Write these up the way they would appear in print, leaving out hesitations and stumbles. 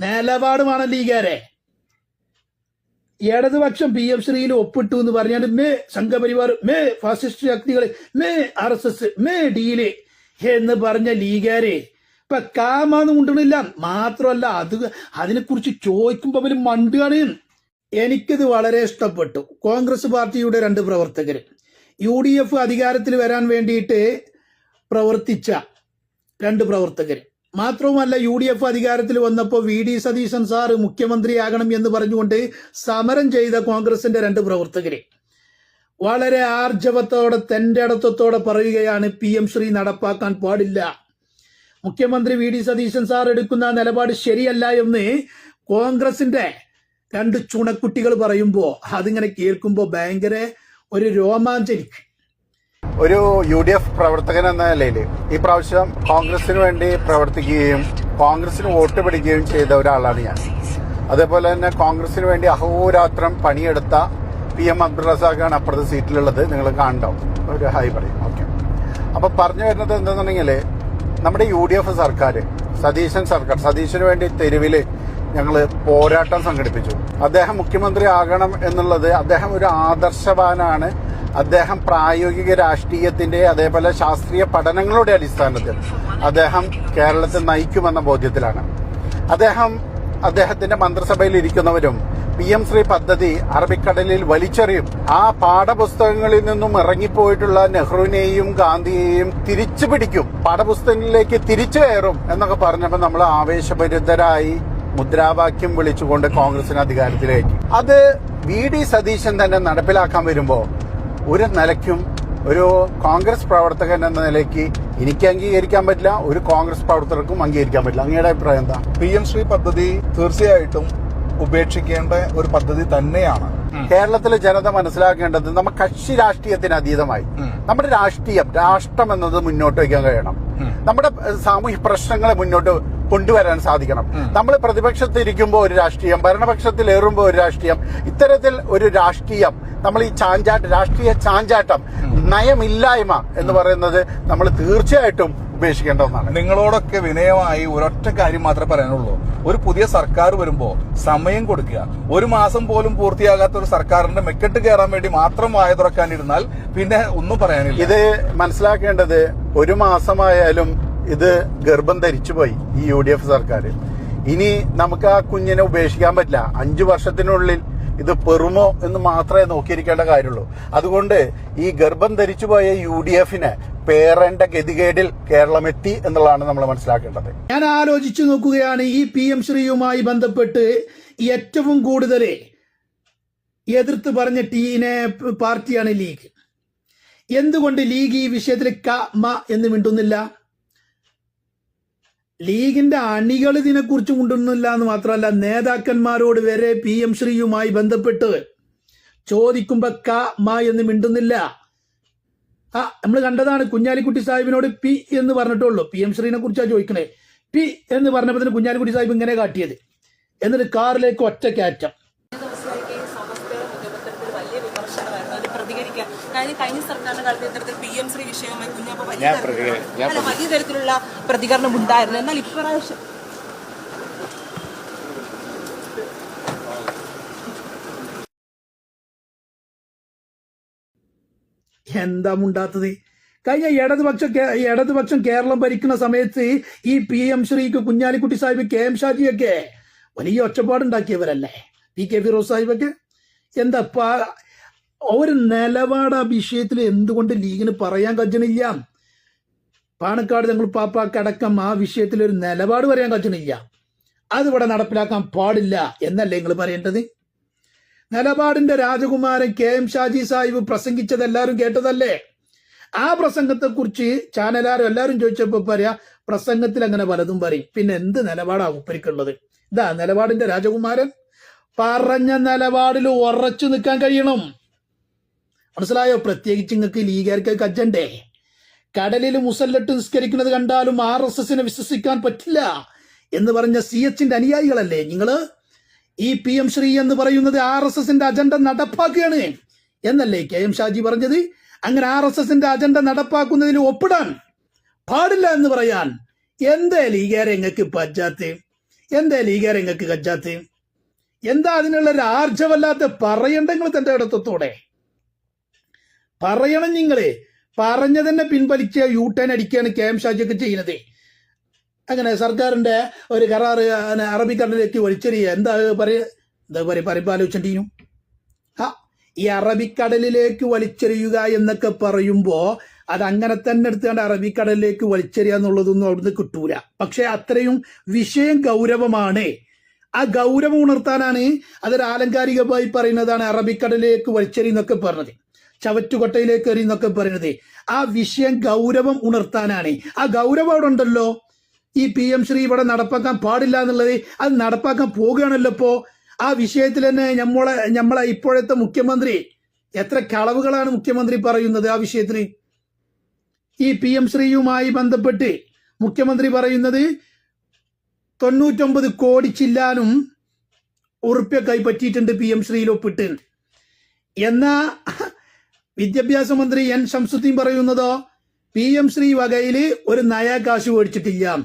നിലപാടുമാണ് ലീഗാരെ. ഇടതുപക്ഷം PM ശ്രീയിൽ ഒപ്പിട്ടു എന്ന് പറഞ്ഞാൽ മേ സംഘപരിവാർ, മേ ഫാസിസ്റ്റ് ശക്തികൾ, മേ RSS, മേ ഡീല് എന്ന് പറഞ്ഞ ലീഗാരെ ഇപ്പൊ കാമാന്ന് കൊണ്ടുവന്നില്ല. മാത്രമല്ല അതിനെക്കുറിച്ച് ചോദിക്കുമ്പോ അവര് മണ്ടുകയാണ്. എനിക്കിത് വളരെ ഇഷ്ടപ്പെട്ടു. കോൺഗ്രസ് പാർട്ടിയുടെ 2 പ്രവർത്തകർ, UDF അധികാരത്തിൽ വരാൻ വേണ്ടിയിട്ട് പ്രവർത്തിച്ച 2 പ്രവർത്തകർ, മാത്രവുമല്ല UDF അധികാരത്തിൽ വന്നപ്പോൾ VD സതീശൻ സാറ് മുഖ്യമന്ത്രിയാകണം എന്ന് പറഞ്ഞുകൊണ്ട് സമരം ചെയ്ത കോൺഗ്രസിന്റെ 2 പ്രവർത്തകര് വളരെ ആർജവത്തോടെ തന്റെ അടത്വത്തോടെ പറയുകയാണ് PM ശ്രീ നടപ്പാക്കാൻ പാടില്ല, മുഖ്യമന്ത്രി VD സതീശൻ സാർ എടുക്കുന്ന നിലപാട് ശരിയല്ല എന്ന് കോൺഗ്രസിന്റെ 2 ചുണക്കുട്ടികൾ പറയുമ്പോ അതിങ്ങനെ കേൾക്കുമ്പോ ഭയങ്കര ഒരു രോമാഞ്ചനിക്ക്. ഒരു UDF പ്രവർത്തകൻ എന്ന നിലയിൽ ഈ പ്രാവശ്യം കോൺഗ്രസിന് വേണ്ടി പ്രവർത്തിക്കുകയും കോൺഗ്രസിന് വോട്ട് പിടിക്കുകയും ചെയ്ത ഒരാളാണ് ഞാൻ. അതേപോലെ തന്നെ കോൺഗ്രസിന് വേണ്ടി അഹോരാത്രം പണിയെടുത്ത PM അബ്ദുൾ റസാഖാണ് അപ്പുറത്തെ സീറ്റിലുള്ളത്. നിങ്ങൾ കാണണ്ടോ? ഒരു ഹായ് പറയും. ഓക്കെ. അപ്പൊ പറഞ്ഞു വരുന്നത് എന്താണെന്നുണ്ടെങ്കിൽ നമ്മുടെ UDF സർക്കാർ, സതീശന് വേണ്ടി തെരുവില് ഞങ്ങൾ പോരാട്ടം സംഘടിപ്പിച്ചു. അദ്ദേഹം മുഖ്യമന്ത്രി ആകണം എന്നുള്ളത്, അദ്ദേഹം ഒരു ആദർശവാനാണ്. അദ്ദേഹം പ്രായോഗിക രാഷ്ട്രീയത്തിന്റെ അതേപോലെ ശാസ്ത്രീയ പഠനങ്ങളുടെ അടിസ്ഥാനത്തിൽ അദ്ദേഹം കേരളത്തെ നയിക്കുമെന്ന ബോധ്യത്തിലാണ്. അദ്ദേഹത്തിന്റെ മന്ത്രിസഭയിൽ ഇരിക്കുന്നവരും PM ശ്രീ പദ്ധതി അറബിക്കടലിൽ വലിച്ചെറിയും, ആ പാഠപുസ്തകങ്ങളിൽ നിന്നും ഇറങ്ങിപ്പോയിട്ടുള്ള നെഹ്റുവിനെയും ഗാന്ധിയെയും തിരിച്ചു പിടിക്കും, പാഠപുസ്തകങ്ങളിലേക്ക് തിരിച്ചു കയറും എന്നൊക്കെ പറഞ്ഞപ്പോൾ നമ്മൾ ആവേശഭരിതരായി മുദ്രാവാക്യം വിളിച്ചുകൊണ്ട് കോൺഗ്രസിന് അധികാരത്തിലേക്ക്. അത് VD സതീശൻ തന്നെ നടപ്പിലാക്കാൻ വരുമ്പോ ഒരു നിലയ്ക്കും ഒരു കോൺഗ്രസ് പ്രവർത്തകൻ എന്ന നിലയ്ക്ക് എനിക്ക് അംഗീകരിക്കാൻ പറ്റില്ല, ഒരു കോൺഗ്രസ് പ്രവർത്തകർക്കും അംഗീകരിക്കാൻ പറ്റില്ല. അങ്ങയുടെ അഭിപ്രായം എന്താ? PM ശ്രീ പദ്ധതി തീർച്ചയായിട്ടും ഉപേക്ഷിക്കേണ്ട ഒരു പദ്ധതി തന്നെയാണ്. കേരളത്തിലെ ജനത മനസ്സിലാക്കേണ്ടത് നമ്മൾ കക്ഷി രാഷ്ട്രീയത്തിന് അതീതമായി നമ്മുടെ രാഷ്ട്രം എന്നത് മുന്നോട്ട് വയ്ക്കാൻ കഴിയണം. നമ്മുടെ സാമൂഹ്യ പ്രശ്നങ്ങളെ മുന്നോട്ട് കൊണ്ടുവരാൻ സാധിക്കണം. നമ്മൾ പ്രതിപക്ഷത്തിരിക്കുമ്പോൾ ഒരു രാഷ്ട്രീയം, ഭരണപക്ഷത്തിലേറുമ്പോൾ ഒരു രാഷ്ട്രീയം, ഇത്തരത്തിൽ ഒരു രാഷ്ട്രീയം, നമ്മൾ ഈ രാഷ്ട്രീയ ചാഞ്ചാട്ടം, നയമില്ലായ്മ എന്ന് പറയുന്നത് നമ്മൾ തീർച്ചയായിട്ടും ഉപേക്ഷിക്കേണ്ടതാണ്. നിങ്ങളോടൊക്കെ വിനയമായി ഒരൊറ്റ കാര്യം മാത്രമേ പറയാനുള്ളൂ. ഒരു പുതിയ സർക്കാർ വരുമ്പോ സമയം കൊടുക്കുക. 1 മാസം പോലും പൂർത്തിയാകാത്ത ഒരു സർക്കാരിന്റെ മെക്കെട്ട് കയറാൻ വേണ്ടി മാത്രം വായ തുറക്കാനിരുന്നാൽ പിന്നെ ഒന്നും പറയാനില്ല. ഇത് മനസ്സിലാക്കേണ്ടത് 1 മാസമായാലും ഇത് ഗർഭം ധരിച്ചുപോയി ഈ UDF സർക്കാർ. ഇനി നമുക്ക് ആ കുഞ്ഞിനെ ഉപേക്ഷിക്കാൻ പറ്റില്ല. 5 വർഷത്തിനുള്ളിൽ ഇത് പെറുമോ എന്ന് മാത്രമേ നോക്കിയിരിക്കേണ്ട കാര്യമുള്ളൂ. അതുകൊണ്ട് ഈ ഗർഭം ധരിച്ചുപോയ UDFനെ പേറേണ്ട ഗതികേടിൽ കേരളം എത്തി എന്നുള്ളതാണ് നമ്മൾ മനസ്സിലാക്കേണ്ടത്. ഞാൻ ആലോചിച്ചു നോക്കുകയാണ്, ഈ PM ശ്രീയുമായി ബന്ധപ്പെട്ട് ഏറ്റവും കൂടുതൽ എതിർത്ത് പറഞ്ഞ പാർട്ടിയാണ് ലീഗ്. എന്തുകൊണ്ട് ലീഗ് ഈ വിഷയത്തിൽ എന്ന് മിണ്ടുന്നില്ല? ലീഗിന്റെ അണികൾ ഇതിനെക്കുറിച്ച് കൊണ്ടുവന്നില്ല എന്ന് മാത്രമല്ല, നേതാക്കന്മാരോട് വരെ PM ശ്രീയുമായി ബന്ധപ്പെട്ട് ചോദിക്കുമ്പോ എന്ന് മിണ്ടുന്നില്ല. നമ്മൾ കണ്ടതാണ്, കുഞ്ഞാലിക്കുട്ടി സാഹിബിനോട് P എന്ന് പറഞ്ഞിട്ടുള്ളൂ. PM ശ്രീനെ കുറിച്ചാണ് ചോദിക്കണേ. P എന്ന് പറഞ്ഞപ്പോൾ തന്നെ കുഞ്ഞാലിക്കുട്ടി സാഹിബ് ഇങ്ങനെ കാട്ടിയത്, എന്നിട്ട് കാറിലേക്ക് ഒറ്റ കയറ്റം. കഴിഞ്ഞ സർക്കാരിന്റെ കാലത്ത് ഇത്തരത്തിൽ PM ശ്രീ വിഷയവുമായി കുഞ്ഞാപ്പ വലിയ തരത്തിലുള്ള പ്രതികരണം ഉണ്ടായിരുന്നു. എന്നാൽ ഇപ്രാവശ്യം എന്താ മുണ്ടാത്തത്? കഴിഞ്ഞ ഇടതുപക്ഷം കേരളം ഭരിക്കുന്ന സമയത്ത് ഈ PM ശ്രീക്ക് കുഞ്ഞാലിക്കുട്ടി സാഹിബ്, KM ഷാജിയൊക്കെ വലിയ ഒച്ചപ്പാടുണ്ടാക്കിയവരല്ലേ? PK ഫിറോസ് സാഹിബൊക്കെ. എന്താ ഒരു നിലപാട് ആ വിഷയത്തിൽ എന്തുകൊണ്ട് ലീഗിന് പറയാൻ കഴിയണില്ല? പാണക്കാട് ഞങ്ങൾ പാപ്പാക്കടക്കം ആ വിഷയത്തിൽ ഒരു നിലപാട് പറയാൻ കഴിയണില്ല. അതിവിടെ നടപ്പിലാക്കാൻ പാടില്ല എന്നല്ലേ നിങ്ങൾ പറയേണ്ടത്? നിലപാടിന്റെ രാജകുമാരൻ KM ഷാജി സാഹിബ് പ്രസംഗിച്ചത് എല്ലാവരും കേട്ടതല്ലേ? ആ പ്രസംഗത്തെക്കുറിച്ച് ചാനലാരും എല്ലാവരും ചോദിച്ചപ്പോ പറയാ, പ്രസംഗത്തിൽ അങ്ങനെ പലതും പറയും, പിന്നെ എന്ത് നിലപാടാ ഉപ്പരിക്കുള്ളത്? ഇതാ നിലപാടിന്റെ രാജകുമാരൻ. പറഞ്ഞ നിലപാടിൽ ഉറച്ചു നിൽക്കാൻ കഴിയണം. മനസ്സിലായോ? പ്രത്യേകിച്ച് നിങ്ങൾക്ക് ലീഗുകാർക്ക് കജ്ജണ്ടേ? കടലിൽ മുസല്ലട്ട് നിസ്കരിക്കുന്നത് കണ്ടാലും RSSനെ വിശ്വസിക്കാൻ പറ്റില്ല എന്ന് പറഞ്ഞ CHന്റെ അനുയായികളല്ലേ നിങ്ങള്? ഈ PM ശ്രീ എന്ന് പറയുന്നത് RSSന്റെ അജണ്ട നടപ്പാക്കുകയാണ് എന്നല്ലേ KM ഷാജി പറഞ്ഞത്? അങ്ങനെ RSSന്റെ അജണ്ട നടപ്പാക്കുന്നതിന് ഒപ്പിടാൻ പാടില്ല എന്ന് പറയാൻ എന്തേ ലീഗുകാരെ നിങ്ങൾക്ക് പറ്റാത്ത? എന്താ ലീഗാരെ നിങ്ങൾക്ക് കജ്ജാത്ത്? എന്താ അതിനുള്ള ഒരു ആർജവല്ലാത്ത പറയണ്ടെങ്കിൽ തന്റെ ഇടത്തോടെ പറയണം. നിങ്ങള് പറഞ്ഞ തന്നെ പിൻവലിച്ച് യൂട്ടേൺ അടിക്കുകയാണ് KM ഷാജിയൊക്കെ ചെയ്യുന്നത്. അങ്ങനെ സർക്കാരിന്റെ ഒരു കരാറ് അറബിക്കടലിലേക്ക് വലിച്ചെറിയുക എന്താ പറയുമ്പോൾ ആലോചിച്ചിട്ടും ഈ അറബിക്കടലിലേക്ക് വലിച്ചെറിയുക എന്നൊക്കെ പറയുമ്പോ അത് അങ്ങനെ തന്നെ എടുത്തുകൊണ്ട് അറബിക്കടലിലേക്ക് വലിച്ചെറിയുക എന്നുള്ളതൊന്നും അവിടുന്ന് കിട്ടൂല. പക്ഷെ അത്രയും വിഷയം ഗൗരവമാണ്. ആ ഗൗരവം ഉണർത്താനാണ് അതൊരു ആലങ്കാരികമായി പറയുന്നതാണ് അറബിക്കടലിലേക്ക് വലിച്ചെറിയെന്നൊക്കെ പറഞ്ഞത്, ചവറ്റുകൊട്ടയിലേക്ക് എറിയെന്നൊക്കെ പറയുന്നത്. ആ വിഷയം ഗൗരവം ഉണർത്താനാണ്. ആ ഗൗരവം അവിടെ ഉണ്ടല്ലോ. ഈ PM ശ്രീ ഇവിടെ നടപ്പാക്കാൻ പാടില്ല എന്നുള്ളത് അത് നടപ്പാക്കാൻ പോകുകയാണല്ലോ. ഇപ്പോ ആ വിഷയത്തിൽ തന്നെ നമ്മളെ ഇപ്പോഴത്തെ മുഖ്യമന്ത്രി എത്ര കളവുകളാണ് മുഖ്യമന്ത്രി പറയുന്നത് ആ വിഷയത്തിൽ. ഈ PM ശ്രീയുമായി ബന്ധപ്പെട്ട് മുഖ്യമന്ത്രി പറയുന്നത് 99 കോടി ചില്ലാനും ഉറുപ്പ്യ കൈപ്പറ്റിയിട്ടുണ്ട് PM ശ്രീയിൽ ഒപ്പിട്ട്. എന്നാ വിദ്യാഭ്യാസ മന്ത്രി N ശംസുദ്ദീൻ പറയുന്നതോ PM ശ്രീ വകയിൽ ഒരു നയാ കാശ് മേടിച്ചിട്ടില്ല.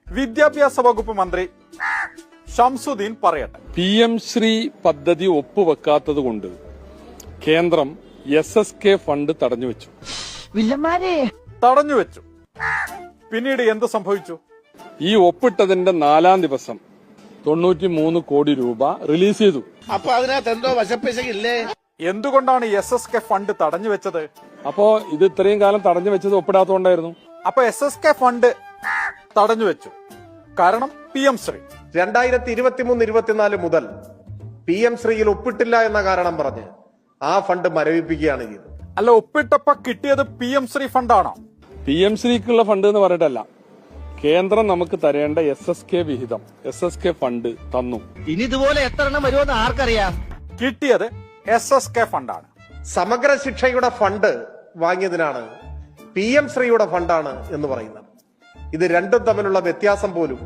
വിദ്യാഭ്യാസ വകുപ്പ് മന്ത്രി ഷംസുദ്ദീൻ പറയട്ടെ. PM ശ്രീ പദ്ധതി ഒപ്പുവെക്കാത്തത് കൊണ്ട് കേന്ദ്രം SSK ഫണ്ട് തടഞ്ഞുവെച്ചു. തടഞ്ഞുവെച്ചു. പിന്നീട് എന്ത് സംഭവിച്ചു? ഈ ഒപ്പിട്ടതിന്റെ 4-ാം ദിവസം 93 കോടി രൂപ റിലീസ് ചെയ്തു. അപ്പൊ അതിനകത്ത് എന്തോ വശപ്പിശകില്ലേ? എന്തുകൊണ്ടാണ് SSK ഫണ്ട് തടഞ്ഞുവെച്ചത്? അപ്പോ ഇത് ഇത്രയും കാലം തടഞ്ഞു വെച്ചത് ഒപ്പിടാത്തതുകൊണ്ടായിരുന്നു. അപ്പൊ SSK ഫണ്ട് തടഞ്ഞുവെച്ചു. കാരണം PM ശ്രീ 2023-24 മുതൽ PM ശ്രീയിൽ ഒപ്പിട്ടില്ല എന്ന കാരണം പറഞ്ഞ് ആ ഫണ്ട് മരവിപ്പിക്കുകയാണ് ചെയ്തത്. അല്ല, ഒപ്പിട്ടപ്പോ കിട്ടിയത് PM ശ്രീ ഫണ്ടാണോ? PM ശ്രീക്കുള്ള ഫണ്ട് എന്ന് പറഞ്ഞിട്ടല്ല, കേന്ദ്രം നമുക്ക് തരേണ്ട SSK വിഹിതം, SSK ഫണ്ട് തന്നു. ഇനി ഇതുപോലെ എത്ര എണ്ണം വരുമെന്ന് ആർക്കറിയാം? കിട്ടിയത് SSK ഫണ്ടാണ്. സമഗ്ര ശിക്ഷയുടെ ഫണ്ട് വാങ്ങിയതിനാണ് PM ശ്രീയുടെ ഫണ്ടാണ് എന്ന് പറയുന്നത്. ഇത് രണ്ടും തമ്മിലുള്ള വ്യത്യാസം പോലും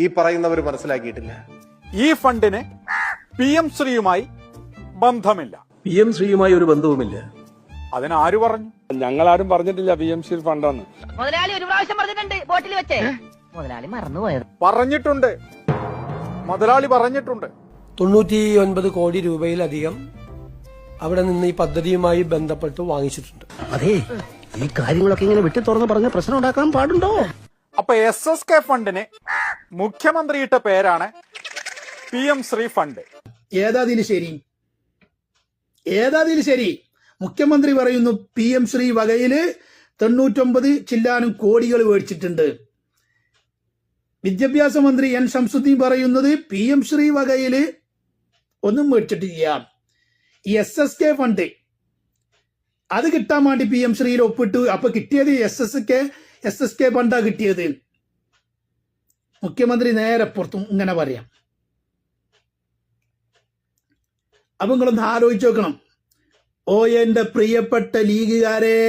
ഈ പറയുന്നവർ മനസ്സിലാക്കിയിട്ടില്ല. ഈ ഫണ്ടിന് PM ശ്രീയുമായി ബന്ധമില്ല. PM ശ്രീയുമായി ഒരു ബന്ധവുമില്ല. അതിനാര് പറഞ്ഞു? ഞങ്ങളാരും പറഞ്ഞിട്ടില്ല PM ശ്രീ ഫണ്ടാന്ന്. മുതലാളി ഒരു പ്രാവശ്യം പറഞ്ഞിട്ടുണ്ട് ബോട്ടിൽ വെച്ചേ. മുതലാളി മറന്നുപോയത്. പറഞ്ഞിട്ടുണ്ട്, മുതലാളി പറഞ്ഞിട്ടുണ്ട്. 99 കോടി രൂപയിലധികം അവിടെ നിന്ന് ഈ പദ്ധതിയുമായി ബന്ധപ്പെട്ട് വാങ്ങിച്ചിട്ടുണ്ട്. അതെ, ഈ കാര്യങ്ങളൊക്കെ ഇങ്ങനെ വിട്ടു തുറന്ന് പറഞ്ഞ പ്രശ്നം ഉണ്ടാക്കാൻ പാടുണ്ടോ? അപ്പൊ SSK ഫണ്ടിന് മുഖ്യമന്ത്രിയിട്ട പേരാണ് PM ശ്രീ ഫണ്ട്. ഏതാതിൽ ശരി? മുഖ്യമന്ത്രി പറയുന്നു PM ശ്രീ വകയില് 99 ചില്ലാനും കോടികൾ മേടിച്ചിട്ടുണ്ട്. വിദ്യാഭ്യാസ മന്ത്രി N ശംസുദ്ദീൻ പറയുന്നത് PM ശ്രീ വകയില് ഒന്നും മേടിച്ചിട്ടില്ല. ഈ SSK ഫണ്ട് അത് കിട്ടാൻ വേണ്ടി PM ശ്രീയിൽ ഒപ്പിട്ടു. അപ്പൊ കിട്ടിയത് SSK ഫണ്ടാ കിട്ടിയത്. മുഖ്യമന്ത്രി നേരെ പുറത്തും ഇങ്ങനെ പറയാം. അപ്പൊ നിങ്ങളൊന്ന് ആലോചിച്ച് നോക്കണം. ഓ എന്റെ പ്രിയപ്പെട്ട ലീഗുകാരെ,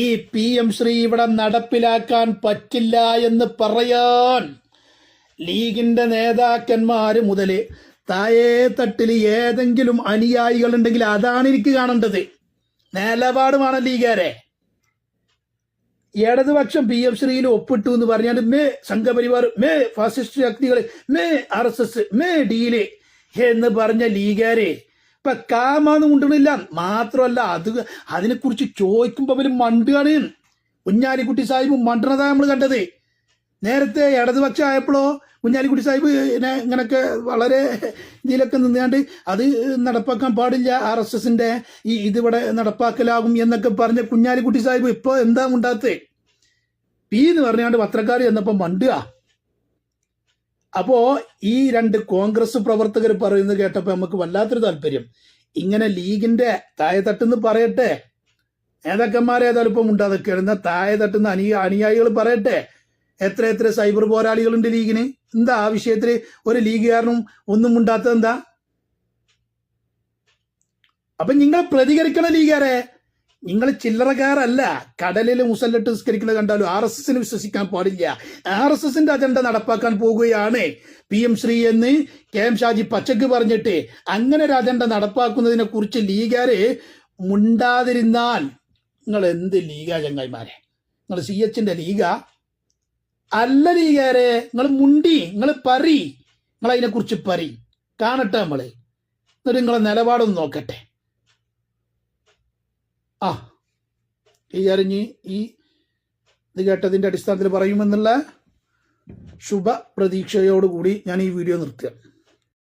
ഈ PM ശ്രീ ഇവിടെ നടപ്പിലാക്കാൻ പറ്റില്ല എന്ന് പറയാൻ ലീഗിന്റെ നേതാക്കന്മാര് മുതല് താഴേ തട്ടിൽ ഏതെങ്കിലും അനുയായികൾ ഉണ്ടെങ്കിൽ അതാണ് എനിക്ക് കാണേണ്ടത്. നിലപാടുമാണ് ലീഗാരെ. ഇടതുപക്ഷം PM ശ്രീയിൽ ഒപ്പിട്ടു എന്ന് പറഞ്ഞാൽ സംഘപരിവാർ, ഫാസിസ്റ്റ് ശക്തികൾ, RSS, ഡീല് എന്ന് പറഞ്ഞ ലീഗാരെ ഇപ്പൊ കാമാന്ന് കൊണ്ടുവന്നില്ല. മാത്രമല്ല അതിനെക്കുറിച്ച് ചോദിക്കുമ്പോ അവര് മണ്ടുകയാണ്. കുഞ്ഞാലിക്കുട്ടി സാഹിബ് മണ്ടണതാ നമ്മൾ കണ്ടത്. നേരത്തെ ഇടതുപക്ഷം ആയപ്പോഴോ കുഞ്ഞാലിക്കുട്ടി സാഹിബ് ഇങ്ങനൊക്കെ വളരെ ഇതിലൊക്കെ നിന്നാണ്ട് അത് നടപ്പാക്കാൻ പാടില്ല, RSSന്റെ ഇതിവിടെ നടപ്പാക്കലാകും എന്നൊക്കെ പറഞ്ഞ കുഞ്ഞാലിക്കുട്ടി സാഹിബ് ഇപ്പൊ എന്താ ഉണ്ടാത്തത്? എന്ന് പറഞ്ഞാണ്ട് പത്രക്കാർ എന്നപ്പോ മണ്ടുക. അപ്പോ ഈ രണ്ട് കോൺഗ്രസ് പ്രവർത്തകർ പറയുന്നത് കേട്ടപ്പോ നമുക്ക് വല്ലാത്തൊരു താല്പര്യം. ഇങ്ങനെ ലീഗിന്റെ താഴെത്തട്ടെന്ന് പറയട്ടെ, നേതാക്കന്മാരെ ഏതായാലും ഇപ്പം ഉണ്ടാതൊക്കെയാണ്. താഴെത്തട്ടുന്ന അനുയായികൾ പറയട്ടെ, എത്ര സൈബർ പോരാളികളുണ്ട് ലീഗിന്. എന്താ ആ വിഷയത്തില് ഒരു ലീഗുകാരനും ഒന്നും ഉണ്ടാത്തത് എന്താ? അപ്പൊ നിങ്ങൾ പ്രതികരിക്കണ ലീഗുകാരെ, നിങ്ങൾ ചില്ലറക്കാരല്ല. കടലിൽ മുസല്ലിട്ട് നിസ്കരിക്കുന്നത് കണ്ടാലും RSSന് വിശ്വസിക്കാൻ പാടില്ല. RSSന്റെ അജണ്ട നടപ്പാക്കാൻ പോകുകയാണ് PM ശ്രീ എന്ന് KM ഷാജി പച്ചക്ക് പറഞ്ഞിട്ട് അങ്ങനെ ഒരു അജണ്ട നടപ്പാക്കുന്നതിനെ കുറിച്ച് ലീഗാര് മുണ്ടാതിരുന്നാൽ നിങ്ങൾ എന്ത് ലീഗാ ചങ്ങായിമാരെ? നിങ്ങൾ CHന്റെ ലീഗാ? അല്ല ലീഗാരെ, നിങ്ങൾ മുണ്ടി, നിങ്ങൾ പറി, നിങ്ങൾ അതിനെക്കുറിച്ച് പറി കാണട്ടെ നമ്മള്, എന്നിട്ട് നിങ്ങളെ നിലപാടൊന്ന് നോക്കട്ടെ. ആ ലീഗാരിഞ്ഞ് ഈ ഇത് കേട്ടതിൻ്റെ അടിസ്ഥാനത്തിൽ പറയുമെന്നുള്ള ശുഭ പ്രതീക്ഷയോടുകൂടി ഞാൻ ഈ വീഡിയോ നിർത്തുക.